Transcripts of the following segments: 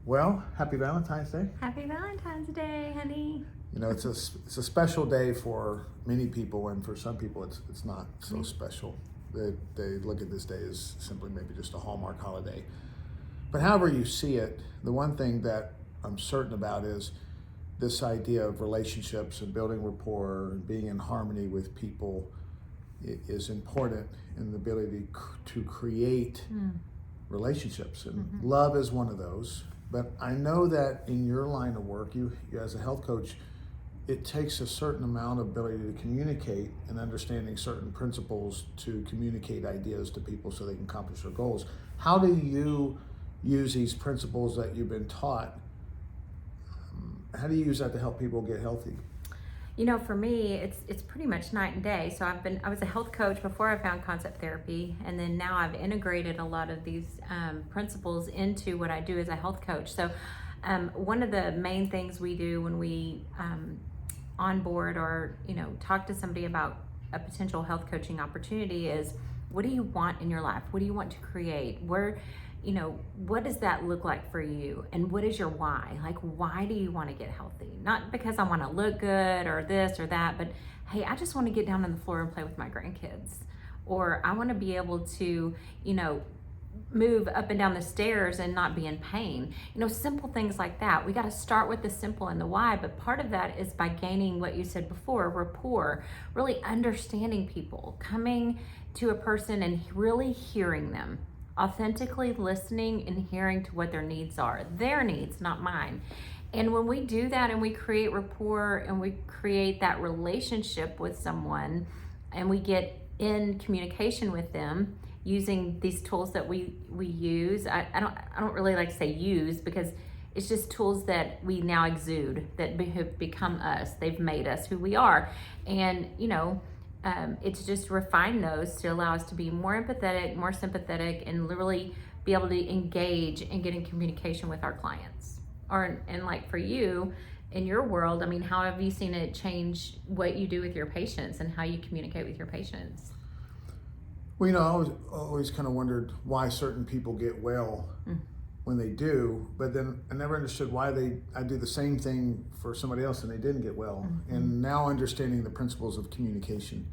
Well, happy Valentine's Day. Happy Valentine's Day, honey. You know, it's a special day for many people, and for some people, it's not so special. They look at this day as simply maybe just a Hallmark holiday. But however you see it, the one thing that I'm certain about is this idea of relationships and building rapport and being in harmony with people is important in the ability to create relationships, and love is one of those. But I know that in your line of work, you as a health coach, it takes a certain amount of ability to communicate and understanding certain principles to communicate ideas to people so they can accomplish their goals. How do you use these principles that you've been taught? How do you use that to help people get healthy? You know, for me, it's pretty much night and day. So I was a health coach before I found concept therapy, and then now I've integrated a lot of these principles into what I do as a health coach. So one of the main things we do when we onboard or talk to somebody about a potential health coaching opportunity is, what do you want in your life? What do you want to create? What does that look like for you? And what is your why? Like, why do you want to get healthy? Not because I want to look good or this or that, but hey, I just want to get down on the floor and play with my grandkids. Or I want to be able to, move up and down the stairs and not be in pain. Simple things like that. We got to start with the simple and the why, but part of that is by gaining what you said before, rapport, really understanding people, coming to a person and really hearing them, authentically listening and hearing to what their needs are, their needs, not mine. And when we do that and we create rapport and we create that relationship with someone and we get in communication with them using these tools that we use, I don't really like to say use, because it's just tools that we now exude, that have become us. They've made us who we are. And it's just refine those to allow us to be more empathetic, more sympathetic, and literally be able to engage and get in communication with our clients. And like for you, in your world, I mean, how have you seen it change what you do with your patients and how you communicate with your patients? Well, I always kind of wondered why certain people get well when they do, but then I never understood why I do the same thing for somebody else and they didn't get well. And now understanding the principles of communication,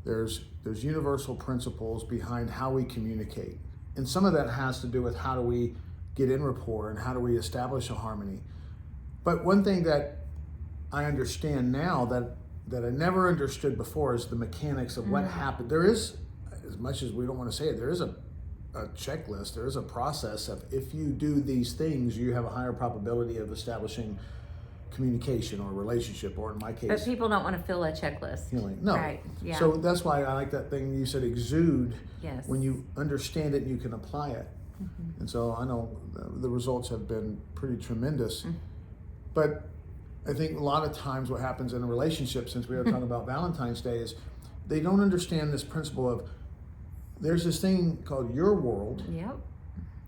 there's universal principles behind how we communicate. And some of that has to do with how do we get in rapport and how do we establish a harmony. But one thing that I understand now that I never understood before is the mechanics of what happened. There is, as much as we don't want to say it, there is a checklist, there is a process of, if you do these things, you have a higher probability of establishing communication or relationship, or in my case, but people don't want to fill a checklist. Healing. No. Right. Yeah. So that's why I like that thing you said, exude. Yes. When you understand it, you can apply it. And so I know the results have been pretty tremendous. But I think a lot of times what happens in a relationship, since we are talking about Valentine's Day, is they don't understand this principle of, there's this thing called your world. Yep.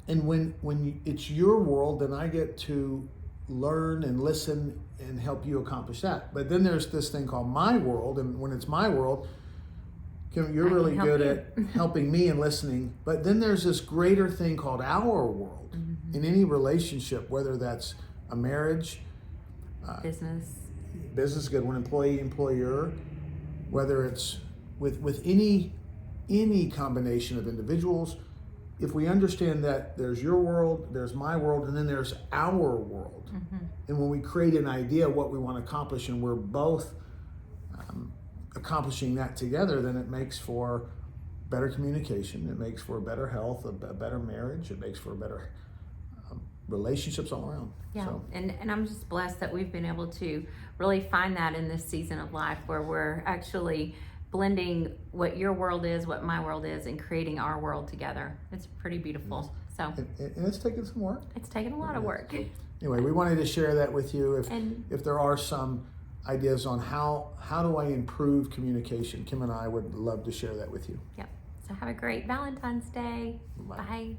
And when it's your world, then I get to learn and listen and help you accomplish that. But then there's this thing called my world, and when it's my world, Kim, you're really good at helping me and listening. But then there's this greater thing called our world. In any relationship, whether that's a marriage, business, good one, employee, employer, whether it's with any combination of individuals, if we understand that there's your world, there's my world, and then there's our world. And when we create an idea of what we want to accomplish, and we're both accomplishing that together, then it makes for better communication, it makes for better health, a better marriage, it makes for better relationships all around. Yeah, so. And I'm just blessed that we've been able to really find that in this season of life, where we're actually blending what your world is, what my world is, and creating our world together. It's pretty beautiful. So and it's taken some work. It's taken a lot of work. So, anyway, we wanted to share that with you. If there are some ideas on how do I improve communication, Kim and I would love to share that with you. Yep. So have a great Valentine's Day. Bye. Bye.